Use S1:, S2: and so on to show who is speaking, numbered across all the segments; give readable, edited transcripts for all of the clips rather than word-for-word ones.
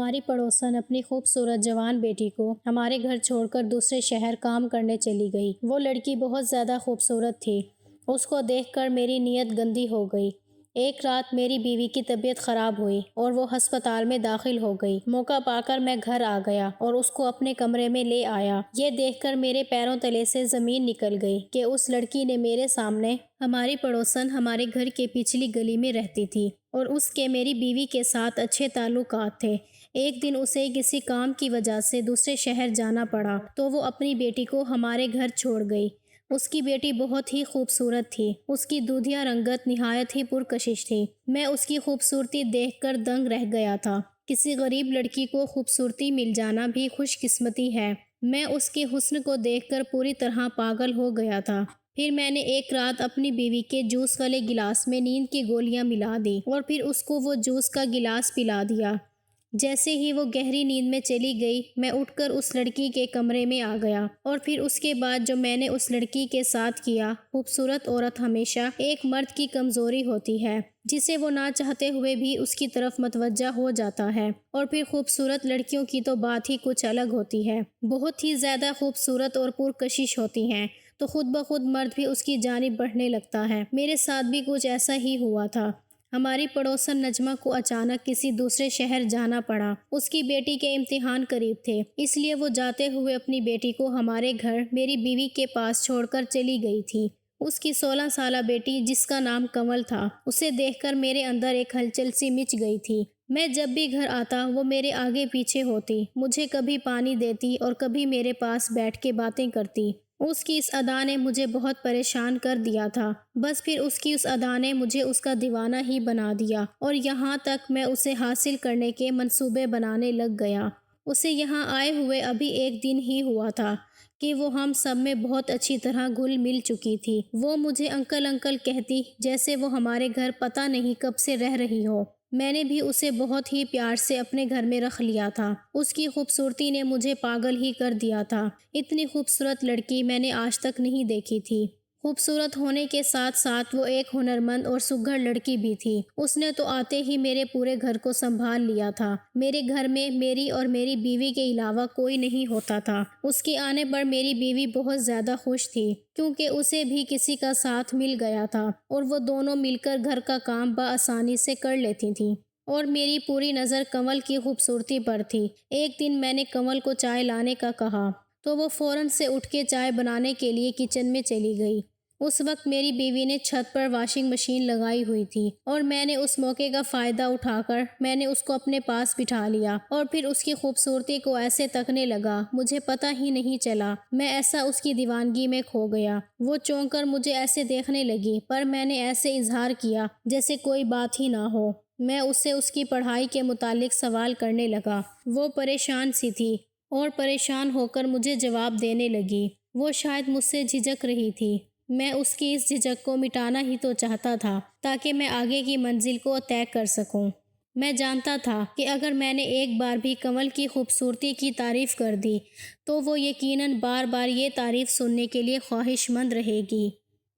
S1: ہماری پڑوسن اپنی خوبصورت جوان بیٹی کو ہمارے گھر چھوڑ کر دوسرے شہر کام کرنے چلی گئی۔ وہ لڑکی بہت زیادہ خوبصورت تھی۔ اس کو دیکھ کر میری نیت گندی ہو گئی۔ ایک رات میری بیوی کی طبیعت خراب ہوئی اور وہ ہسپتال میں داخل ہو گئی۔ موقع پا کر میں گھر آ گیا اور اس کو اپنے کمرے میں لے آیا۔ یہ دیکھ کر میرے پیروں تلے سے زمین نکل گئی کہ اس لڑکی نے میرے سامنے ہماری پڑوسن ہمارے گھر کے پچھلی گلی میں رہتی تھی اور اس کے میری بیوی کے ساتھ اچھے تعلقات تھے۔ ایک دن اسے کسی کام کی وجہ سے دوسرے شہر جانا پڑا تو وہ اپنی بیٹی کو ہمارے گھر چھوڑ گئی۔ اس کی بیٹی بہت ہی خوبصورت تھی۔ اس کی دودھیا رنگت نہایت ہی پرکشش تھی۔ میں اس کی خوبصورتی دیکھ کر دنگ رہ گیا تھا۔ کسی غریب لڑکی کو خوبصورتی مل جانا بھی خوش قسمتی ہے۔ میں اس کے حسن کو دیکھ کر پوری طرح پاگل ہو گیا تھا۔ پھر میں نے ایک رات اپنی بیوی کے جوس والے گلاس میں نیند کی گولیاں ملا دی اور پھر اس کو وہ جوس کا گلاس پلا دیا۔ جیسے ہی وہ گہری نیند میں چلی گئی، میں اٹھ کر اس لڑکی کے کمرے میں آ گیا اور پھر اس کے بعد جو میں نے اس لڑکی کے ساتھ کیا۔ خوبصورت عورت ہمیشہ ایک مرد کی کمزوری ہوتی ہے جسے وہ نہ چاہتے ہوئے بھی اس کی طرف متوجہ ہو جاتا ہے، اور پھر خوبصورت لڑکیوں کی تو بات ہی کچھ الگ ہوتی ہے۔ بہت ہی زیادہ خوبصورت اور پرکشش ہوتی ہیں تو خود بخود مرد بھی اس کی جانب بڑھنے لگتا ہے۔ میرے ساتھ بھی کچھ ایسا ہی ہوا تھا۔ ہماری پڑوسن نجمہ کو اچانک کسی دوسرے شہر جانا پڑا۔ اس کی بیٹی کے امتحان قریب تھے، اس لیے وہ جاتے ہوئے اپنی بیٹی کو ہمارے گھر میری بیوی کے پاس چھوڑ کر چلی گئی تھی۔ اس کی 16 سالہ بیٹی جس کا نام کنول تھا، اسے دیکھ کر میرے اندر ایک ہلچل سی مچ گئی تھی۔ میں جب بھی گھر آتا وہ میرے آگے پیچھے ہوتی، مجھے کبھی پانی دیتی اور کبھی میرے پاس بیٹھ کے باتیں کرتی۔ اس کی اس ادا نے مجھے بہت پریشان کر دیا تھا۔ بس پھر اس کی اس ادا نے مجھے اس کا دیوانہ ہی بنا دیا اور یہاں تک میں اسے حاصل کرنے کے منصوبے بنانے لگ گیا۔ اسے یہاں آئے ہوئے ابھی ایک دن ہی ہوا تھا کہ وہ ہم سب میں بہت اچھی طرح گھل مل چکی تھی۔ وہ مجھے انکل انکل کہتی جیسے وہ ہمارے گھر پتہ نہیں کب سے رہ رہی ہو۔ میں نے بھی اسے بہت ہی پیار سے اپنے گھر میں رکھ لیا تھا۔ اس کی خوبصورتی نے مجھے پاگل ہی کر دیا تھا۔ اتنی خوبصورت لڑکی میں نے آج تک نہیں دیکھی تھی۔ خوبصورت ہونے کے ساتھ ساتھ وہ ایک ہنرمند اور سگھڑ لڑکی بھی تھی۔ اس نے تو آتے ہی میرے پورے گھر کو سنبھال لیا تھا۔ میرے گھر میں میری اور میری بیوی کے علاوہ کوئی نہیں ہوتا تھا۔ اس کے آنے پر میری بیوی بہت زیادہ خوش تھی کیونکہ اسے بھی کسی کا ساتھ مل گیا تھا اور وہ دونوں مل کر گھر کا کام بآسانی سے کر لیتی تھیں، اور میری پوری نظر کنول کی خوبصورتی پر تھی۔ ایک دن میں نے کنول کو چائے لانے کا کہا تو وہ فوراً سے اٹھ کے چائے بنانے کے لیے کچن میں چلی گئی۔ اس وقت میری بیوی نے چھت پر واشنگ مشین لگائی ہوئی تھی اور میں نے اس موقع کا فائدہ اٹھا کر میں نے اس کو اپنے پاس بٹھا لیا اور پھر اس کی خوبصورتی کو ایسے تکنے لگا، مجھے پتہ ہی نہیں چلا۔ میں ایسا اس کی دیوانگی میں کھو گیا۔ وہ چونک کر مجھے ایسے دیکھنے لگی، پر میں نے ایسے اظہار کیا جیسے کوئی بات ہی نہ ہو۔ میں اسے اس کی پڑھائی کے متعلق سوال کرنے لگا۔ وہ پریشان سی تھی اور پریشان ہو کر مجھے جواب دینے لگی۔ وہ شاید مجھ سے جھجک رہی تھی۔ میں اس کی اس جھجک کو مٹانا ہی تو چاہتا تھا تاکہ میں آگے کی منزل کو طے کر سکوں۔ میں جانتا تھا کہ اگر میں نے ایک بار بھی کنول کی خوبصورتی کی تعریف کر دی تو وہ یقیناً بار بار یہ تعریف سننے کے لیے خواہش مند رہے گی۔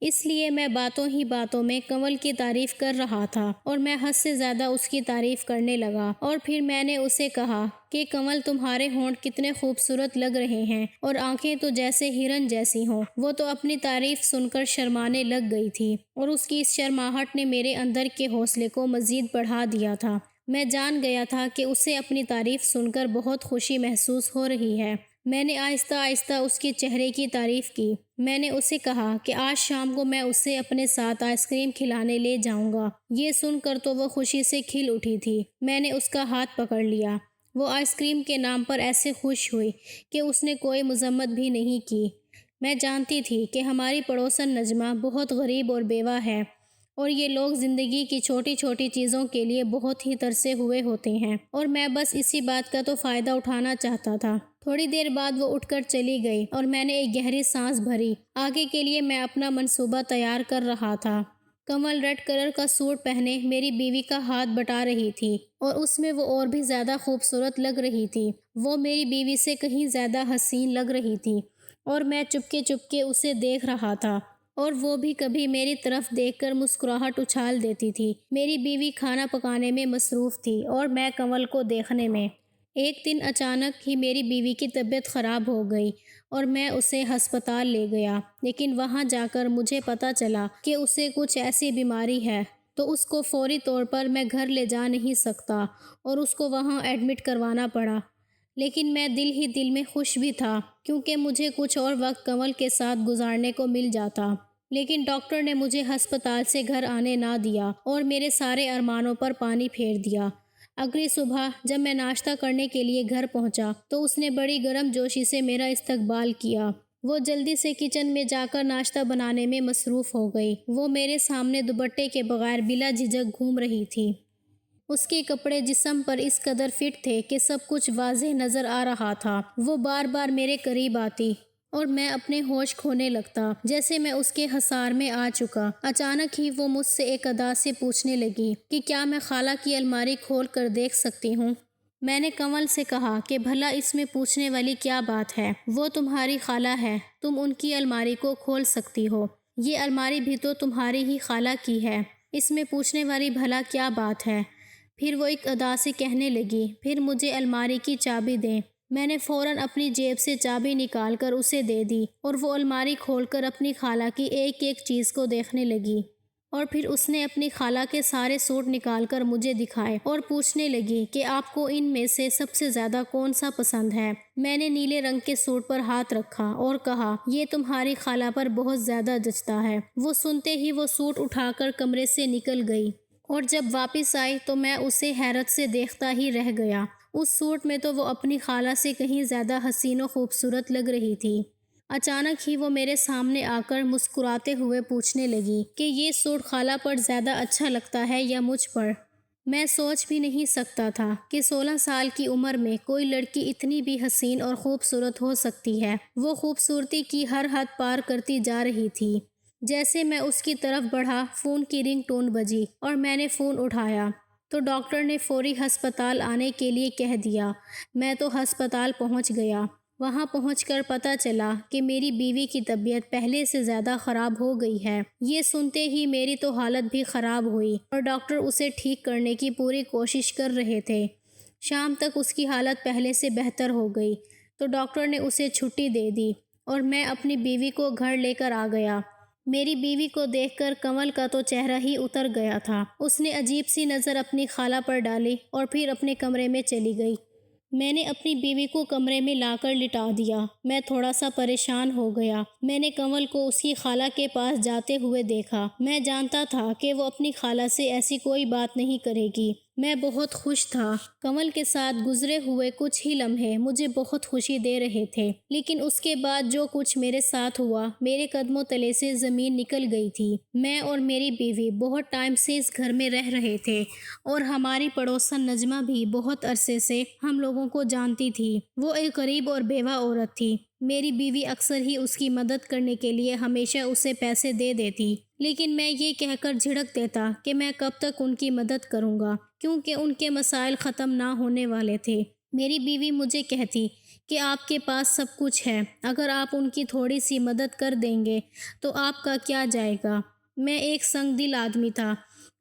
S1: اس لیے میں باتوں ہی باتوں میں کنول کی تعریف کر رہا تھا اور میں حد سے زیادہ اس کی تعریف کرنے لگا، اور پھر میں نے اسے کہا کہ کنول تمہارے ہونٹ کتنے خوبصورت لگ رہے ہیں اور آنکھیں تو جیسے ہرن جیسی ہوں۔ وہ تو اپنی تعریف سن کر شرمانے لگ گئی تھی اور اس کی اس شرماہٹ نے میرے اندر کے حوصلے کو مزید بڑھا دیا تھا۔ میں جان گیا تھا کہ اسے اپنی تعریف سن کر بہت خوشی محسوس ہو رہی ہے۔ میں نے آہستہ آہستہ اس کے چہرے کی تعریف کی۔ میں نے اسے کہا کہ آج شام کو میں اسے اپنے ساتھ آئس کریم کھلانے لے جاؤں گا۔ یہ سن کر تو وہ خوشی سے کھل اٹھی تھی۔ میں نے اس کا ہاتھ پکڑ لیا۔ وہ آئس کریم کے نام پر ایسے خوش ہوئی کہ اس نے کوئی مذمت بھی نہیں کی۔ میں جانتی تھی کہ ہماری پڑوسن نجمہ بہت غریب اور بیوہ ہے اور یہ لوگ زندگی کی چھوٹی چھوٹی چیزوں کے لیے بہت ہی ترسے ہوئے ہوتے ہیں، اور میں بس اسی بات کا تو فائدہ اٹھانا چاہتا تھا۔ تھوڑی دیر بعد وہ اٹھ کر چلی گئی اور میں نے ایک گہری سانس بھری۔ آگے کے لیے میں اپنا منصوبہ تیار کر رہا تھا۔ کنول ریڈ کلر کا سوٹ پہنے میری بیوی کا ہاتھ بٹا رہی تھی اور اس میں وہ اور بھی زیادہ خوبصورت لگ رہی تھی۔ وہ میری بیوی سے کہیں زیادہ حسین لگ رہی تھی اور میں چپکے چپکے اسے دیکھ رہا تھا، اور وہ بھی کبھی میری طرف دیکھ کر مسکراہٹ اچھال دیتی تھی۔ میری بیوی کھانا پکانے میں مصروف تھی اور میں کنول کو دیکھنے میں۔ ایک دن اچانک ہی میری بیوی کی طبیعت خراب ہو گئی اور میں اسے ہسپتال لے گیا، لیکن وہاں جا کر مجھے پتہ چلا کہ اسے کچھ ایسی بیماری ہے تو اس کو فوری طور پر میں گھر لے جا نہیں سکتا اور اس کو وہاں ایڈمٹ کروانا پڑا۔ لیکن میں دل ہی دل میں خوش بھی تھا کیونکہ مجھے کچھ اور وقت کنول کے ساتھ گزارنے کو مل جاتا، لیکن ڈاکٹر نے مجھے ہسپتال سے گھر آنے نہ دیا اور میرے سارے ارمانوں پر پانی پھیر دیا۔ اگلی صبح جب میں ناشتہ کرنے کے لیے گھر پہنچا تو اس نے بڑی گرم جوشی سے میرا استقبال کیا۔ وہ جلدی سے کچن میں جا کر ناشتہ بنانے میں مصروف ہو گئی۔ وہ میرے سامنے دوپٹے کے بغیر بلا جھجک گھوم رہی تھی۔ اس کے کپڑے جسم پر اس قدر فٹ تھے کہ سب کچھ واضح نظر آ رہا تھا۔ وہ بار بار میرے قریب آتی اور میں اپنے ہوش کھونے لگتا جیسے میں اس کے حصار میں آ چکا۔ اچانک ہی وہ مجھ سے ایک ادا سے پوچھنے لگی کہ کیا میں خالہ کی الماری کھول کر دیکھ سکتی ہوں؟ میں نے کنول سے کہا کہ بھلا اس میں پوچھنے والی کیا بات ہے، وہ تمہاری خالہ ہے، تم ان کی الماری کو کھول سکتی ہو، یہ الماری بھی تو تمہاری ہی خالہ کی ہے، اس میں پوچھنے والی بھلا کیا بات ہے؟ پھر وہ ایک ادا سے کہنے لگی، پھر مجھے الماری کی چابی دیں۔ میں نے فوراً اپنی جیب سے چابی نکال کر اسے دے دی اور وہ الماری کھول کر اپنی خالہ کی ایک ایک چیز کو دیکھنے لگی، اور پھر اس نے اپنی خالہ کے سارے سوٹ نکال کر مجھے دکھائے اور پوچھنے لگی کہ آپ کو ان میں سے سب سے زیادہ کون سا پسند ہے؟ میں نے نیلے رنگ کے سوٹ پر ہاتھ رکھا اور کہا، یہ تمہاری خالہ پر بہت زیادہ جچتا ہے۔ وہ سنتے ہی وہ سوٹ اٹھا کر کمرے سے نکل گئی اور جب واپس آئی تو میں اسے حیرت سے دیکھتا ہی رہ گیا۔ اس سوٹ میں تو وہ اپنی خالہ سے کہیں زیادہ حسین و خوبصورت لگ رہی تھی۔ اچانک ہی وہ میرے سامنے آ کر مسکراتے ہوئے پوچھنے لگی کہ یہ سوٹ خالہ پر زیادہ اچھا لگتا ہے یا مجھ پر؟ میں سوچ بھی نہیں سکتا تھا کہ 16 سال کی عمر میں کوئی لڑکی اتنی بھی حسین اور خوبصورت ہو سکتی ہے۔ وہ خوبصورتی کی ہر حد پار کرتی جا رہی تھی۔ جیسے میں اس کی طرف بڑھا، فون کی رنگ ٹون بجی اور میں نے فون اٹھایا تو ڈاکٹر نے فوری ہسپتال آنے کے لیے کہہ دیا۔ میں تو ہسپتال پہنچ گیا۔ وہاں پہنچ کر پتہ چلا کہ میری بیوی کی طبیعت پہلے سے زیادہ خراب ہو گئی ہے۔ یہ سنتے ہی میری تو حالت بھی خراب ہوئی اور ڈاکٹر اسے ٹھیک کرنے کی پوری کوشش کر رہے تھے۔ شام تک اس کی حالت پہلے سے بہتر ہو گئی تو ڈاکٹر نے اسے چھٹی دے دی اور میں اپنی بیوی کو گھر لے کر آ گیا۔ میری بیوی کو دیکھ کر کنول کا تو چہرہ ہی اتر گیا تھا۔ اس نے عجیب سی نظر اپنی خالہ پر ڈالی اور پھر اپنے کمرے میں چلی گئی۔ میں نے اپنی بیوی کو کمرے میں لا کر لٹا دیا۔ میں تھوڑا سا پریشان ہو گیا۔ میں نے کنول کو اس کی خالہ کے پاس جاتے ہوئے دیکھا۔ میں جانتا تھا کہ وہ اپنی خالہ سے ایسی کوئی بات نہیں کرے گی۔ میں بہت خوش تھا۔ کنول کے ساتھ گزرے ہوئے کچھ ہی لمحے مجھے بہت خوشی دے رہے تھے، لیکن اس کے بعد جو کچھ میرے ساتھ ہوا، میرے قدموں تلے سے زمین نکل گئی تھی۔ میں اور میری بیوی بہت ٹائم سے اس گھر میں رہ رہے تھے اور ہماری پڑوسن نجمہ بھی بہت عرصے سے ہم لوگوں کو جانتی تھی۔ وہ ایک غریب اور بیوہ عورت تھی۔ میری بیوی اکثر ہی اس کی مدد کرنے کے لیے ہمیشہ اسے پیسے دے دیتی، لیکن میں یہ کہہ کر جھڑک دیتا کہ میں کب تک ان کی مدد کروں گا، کیونکہ ان کے مسائل ختم نہ ہونے والے تھے۔ میری بیوی مجھے کہتی کہ آپ کے پاس سب کچھ ہے، اگر آپ ان کی تھوڑی سی مدد کر دیں گے تو آپ کا کیا جائے گا۔ میں ایک سنگ دل آدمی تھا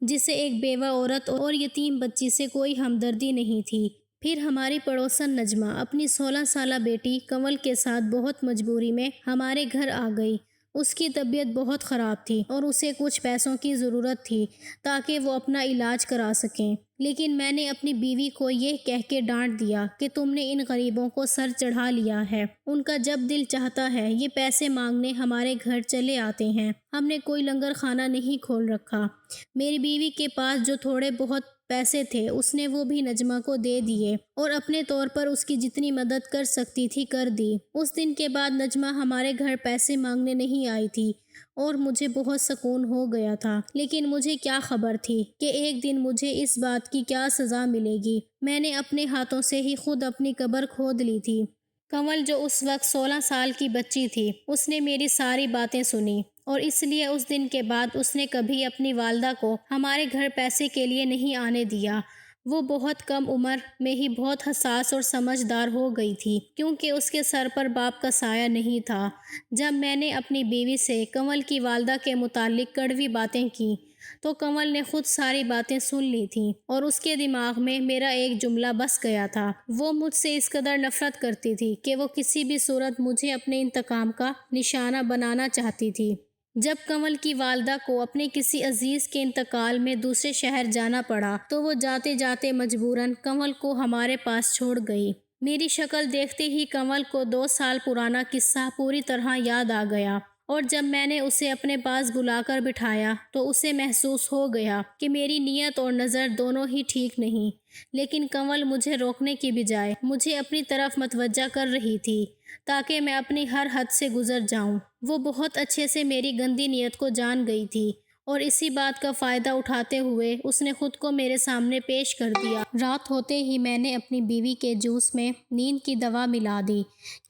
S1: جسے ایک بیوہ عورت اور یتیم بچی سے کوئی ہمدردی نہیں تھی۔ پھر ہماری پڑوسن نجمہ اپنی 16 سالہ بیٹی کنول کے ساتھ بہت مجبوری میں ہمارے گھر آ گئی۔ اس کی طبیعت بہت خراب تھی اور اسے کچھ پیسوں کی ضرورت تھی تاکہ وہ اپنا علاج کرا سکیں، لیکن میں نے اپنی بیوی کو یہ کہہ کے ڈانٹ دیا کہ تم نے ان غریبوں کو سر چڑھا لیا ہے، ان کا جب دل چاہتا ہے یہ پیسے مانگنے ہمارے گھر چلے آتے ہیں، ہم نے کوئی لنگر خانہ نہیں کھول رکھا۔ میری بیوی کے پاس جو تھوڑے بہت پیسے تھے اس نے وہ بھی نجمہ کو دے دیے اور اپنے طور پر اس کی جتنی مدد کر سکتی تھی کر دی۔ اس دن کے بعد نجمہ ہمارے گھر پیسے مانگنے نہیں آئی تھی اور مجھے بہت سکون ہو گیا تھا، لیکن مجھے کیا خبر تھی کہ ایک دن مجھے اس بات کی کیا سزا ملے گی۔ میں نے اپنے ہاتھوں سے ہی خود اپنی قبر کھود لی تھی۔ کنول جو اس وقت 16 سال کی بچی تھی، اس نے میری ساری باتیں سنی اور اس لیے اس دن کے بعد اس نے کبھی اپنی والدہ کو ہمارے گھر پیسے کے لیے نہیں آنے دیا۔ وہ بہت کم عمر میں ہی بہت حساس اور سمجھدار ہو گئی تھی کیونکہ اس کے سر پر باپ کا سایہ نہیں تھا۔ جب میں نے اپنی بیوی سے کنول کی والدہ کے متعلق کڑوی باتیں کی تو کنول نے خود ساری باتیں سن لی تھیں اور اس کے دماغ میں میرا ایک جملہ بس گیا تھا۔ وہ مجھ سے اس قدر نفرت کرتی تھی کہ وہ کسی بھی صورت مجھے اپنے انتقام کا نشانہ بنانا چاہتی تھی۔ جب کنول کی والدہ کو اپنے کسی عزیز کے انتقال میں دوسرے شہر جانا پڑا تو وہ جاتے جاتے مجبوراً کنول کو ہمارے پاس چھوڑ گئی۔ میری شکل دیکھتے ہی کنول کو 2 سال پرانا قصہ پوری طرح یاد آ گیا، اور جب میں نے اسے اپنے پاس بلا کر بٹھایا تو اسے محسوس ہو گیا کہ میری نیت اور نظر دونوں ہی ٹھیک نہیں، لیکن کنول مجھے روکنے کی بجائے مجھے اپنی طرف متوجہ کر رہی تھی تاکہ میں اپنی ہر حد سے گزر جاؤں۔ وہ بہت اچھے سے میری گندی نیت کو جان گئی تھی اور اسی بات کا فائدہ اٹھاتے ہوئے اس نے خود کو میرے سامنے پیش کر دیا۔ رات ہوتے ہی میں نے اپنی بیوی کے جوس میں نیند کی دوا ملا دی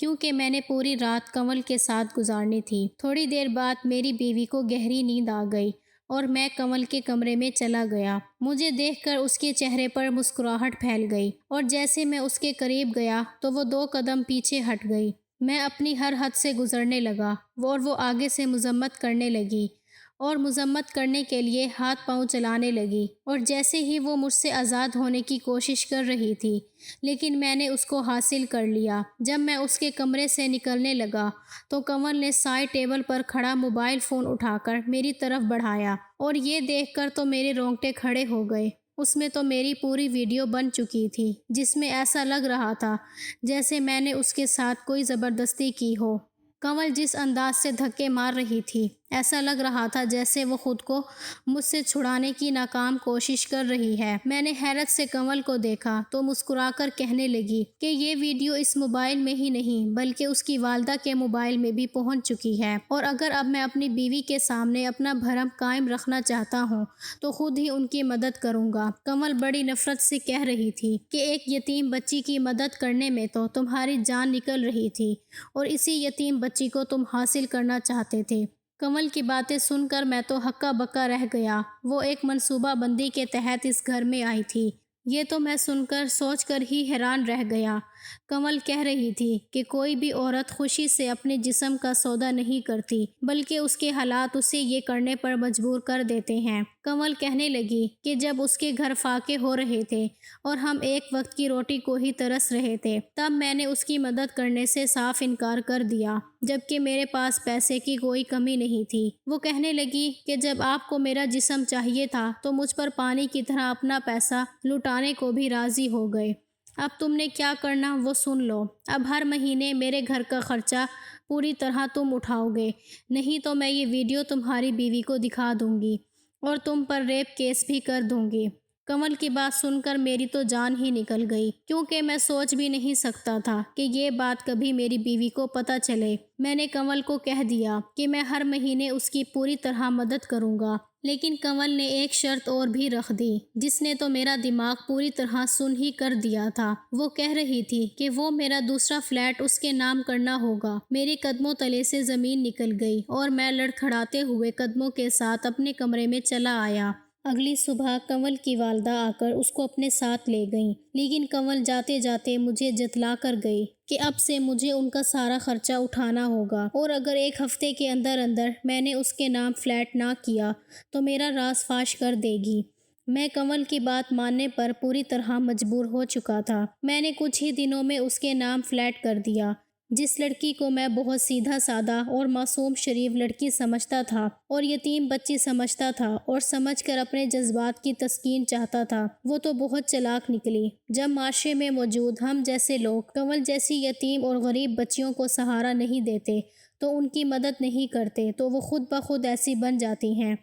S1: کیونکہ میں نے پوری رات کنول کے ساتھ گزارنی تھی۔ تھوڑی دیر بعد میری بیوی کو گہری نیند آ گئی اور میں کنول کے کمرے میں چلا گیا۔ مجھے دیکھ کر اس کے چہرے پر مسکراہٹ پھیل گئی اور جیسے میں اس کے قریب گیا تو وہ 2 قدم پیچھے ہٹ گئی۔ میں اپنی ہر حد سے گزرنے لگا اور وہ آگے سے مذمت کرنے لگی اور مذمت کرنے کے لیے ہاتھ پاؤں چلانے لگی، اور جیسے ہی وہ مجھ سے آزاد ہونے کی کوشش کر رہی تھی لیکن میں نے اس کو حاصل کر لیا۔ جب میں اس کے کمرے سے نکلنے لگا تو کنول نے سائڈ ٹیبل پر کھڑا موبائل فون اٹھا کر میری طرف بڑھایا، اور یہ دیکھ کر تو میرے رونگٹے کھڑے ہو گئے۔ اس میں تو میری پوری ویڈیو بن چکی تھی جس میں ایسا لگ رہا تھا جیسے میں نے اس کے ساتھ کوئی زبردستی کی ہو۔ کنول جس انداز سے دھکے مار رہی تھی ایسا لگ رہا تھا جیسے وہ خود کو مجھ سے چھڑانے کی ناکام کوشش کر رہی ہے۔ میں نے حیرت سے کنول کو دیکھا تو مسکرا کر کہنے لگی کہ یہ ویڈیو اس موبائل میں ہی نہیں بلکہ اس کی والدہ کے موبائل میں بھی پہنچ چکی ہے، اور اگر اب میں اپنی بیوی کے سامنے اپنا بھرم قائم رکھنا چاہتا ہوں تو خود ہی ان کی مدد کروں گا۔ کنول بڑی نفرت سے کہہ رہی تھی کہ ایک یتیم بچی کی مدد کرنے میں تو تمہاری جان نکل رہی تھی اور اسی یتیم بچی کو تم حاصل کرنا چاہتے تھے۔ کنول کی باتیں سن کر میں تو ہکا بکا رہ گیا۔ وہ ایک منصوبہ بندی کے تحت اس گھر میں آئی تھی، یہ تو میں سوچ کر ہی حیران رہ گیا۔ کنول کہہ رہی تھی کہ کوئی بھی عورت خوشی سے اپنے جسم کا سودا نہیں کرتی بلکہ اس کے حالات اسے یہ کرنے پر مجبور کر دیتے ہیں۔ کنول کہنے لگی کہ جب اس کے گھر فاقے ہو رہے تھے اور ہم ایک وقت کی روٹی کو ہی ترس رہے تھے تب میں نے اس کی مدد کرنے سے صاف انکار کر دیا جبکہ میرے پاس پیسے کی کوئی کمی نہیں تھی۔ وہ کہنے لگی کہ جب آپ کو میرا جسم چاہیے تھا تو مجھ پر پانی کی طرح اپنا پیسہ لٹانے کو بھی راضی ہو گئے۔ اب تم نے کیا کرنا وہ سن لو۔ اب ہر مہینے میرے گھر کا خرچہ پوری طرح تم اٹھاؤ گے، نہیں تو میں یہ ویڈیو تمہاری بیوی کو دکھا دوں گی اور تم پر ریپ کیس بھی کر دوں گی۔ کنول کی بات سن کر میری تو جان ہی نکل گئی کیونکہ میں سوچ بھی نہیں سکتا تھا کہ یہ بات کبھی میری بیوی کو پتہ چلے۔ میں نے کنول کو کہہ دیا کہ میں ہر مہینے اس کی پوری طرح مدد کروں گا، لیکن کنول نے ایک شرط اور بھی رکھ دی جس نے تو میرا دماغ پوری طرح سن ہی کر دیا تھا۔ وہ کہہ رہی تھی کہ وہ میرا دوسرا فلیٹ اس کے نام کرنا ہوگا۔ میرے قدموں تلے سے زمین نکل گئی اور میں لڑکھڑاتے ہوئے قدموں کے ساتھ اپنے کمرے میں چلا آیا۔ اگلی صبح کنول کی والدہ آ کر اس کو اپنے ساتھ لے گئیں، لیکن کنول جاتے جاتے مجھے جتلا کر گئی کہ اب سے مجھے ان کا سارا خرچہ اٹھانا ہوگا، اور اگر 1 ہفتے کے اندر میں نے اس کے نام فلیٹ نہ کیا تو میرا راز فاش کر دے گی۔ میں کنول کی بات ماننے پر پوری طرح مجبور ہو چکا تھا۔ میں نے کچھ ہی دنوں میں اس کے نام فلیٹ کر دیا۔ جس لڑکی کو میں بہت سیدھا سادہ اور معصوم شریف لڑکی سمجھتا تھا اور یتیم بچی سمجھتا تھا اور سمجھ کر اپنے جذبات کی تسکین چاہتا تھا، وہ تو بہت چلاک نکلی۔ جب معاشرے میں موجود ہم جیسے لوگ کنول جیسی یتیم اور غریب بچیوں کو سہارا نہیں دیتے تو ان کی مدد نہیں کرتے تو وہ خود بخود ایسی بن جاتی ہیں،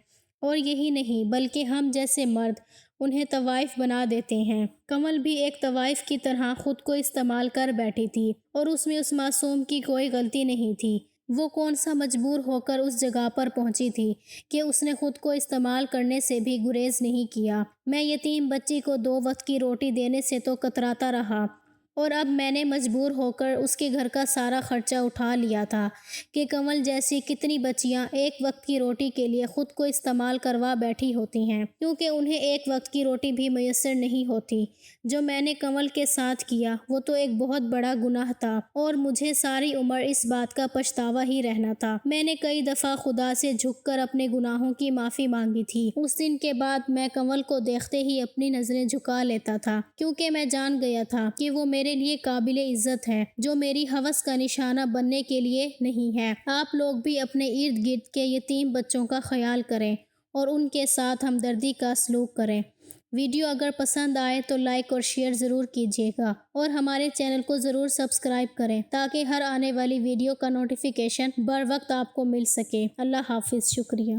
S1: اور یہی نہیں بلکہ ہم جیسے مرد انہیں طوائف بنا دیتے ہیں۔ کنول بھی ایک طوائف کی طرح خود کو استعمال کر بیٹھی تھی اور اس میں اس معصوم کی کوئی غلطی نہیں تھی۔ وہ کون سا مجبور ہو کر اس جگہ پر پہنچی تھی کہ اس نے خود کو استعمال کرنے سے بھی گریز نہیں کیا۔ میں یتیم بچی کو 2 وقت کی روٹی دینے سے تو کتراتا رہا اور اب میں نے مجبور ہو کر اس کے گھر کا سارا خرچہ اٹھا لیا تھا کہ کنول جیسی کتنی بچیاں ایک وقت کی روٹی کے لیے خود کو استعمال کروا بیٹھی ہوتی ہیں، کیونکہ انہیں ایک وقت کی روٹی بھی میسر نہیں ہوتی۔ جو میں نے کنول کے ساتھ کیا وہ تو ایک بہت بڑا گناہ تھا اور مجھے ساری عمر اس بات کا پچھتاوا ہی رہنا تھا۔ میں نے کئی دفعہ خدا سے جھک کر اپنے گناہوں کی معافی مانگی تھی۔ اس دن کے بعد میں کنول کو دیکھتے ہی اپنی نظریں جھکا لیتا تھا، کیونکہ میں جان گیا تھا کہ وہ میرے لیے قابل عزت ہے، جو میری ہوس کا نشانہ بننے کے لیے نہیں ہے۔ آپ لوگ بھی اپنے ارد گرد کے یتیم بچوں کا خیال کریں اور ان کے ساتھ ہمدردی کا سلوک کریں۔ ویڈیو اگر پسند آئے تو لائک اور شیئر ضرور کیجیے گا اور ہمارے چینل کو ضرور سبسکرائب کریں تاکہ ہر آنے والی ویڈیو کا نوٹیفیکیشن بر وقت آپ کو مل سکے۔ اللہ حافظ، شکریہ۔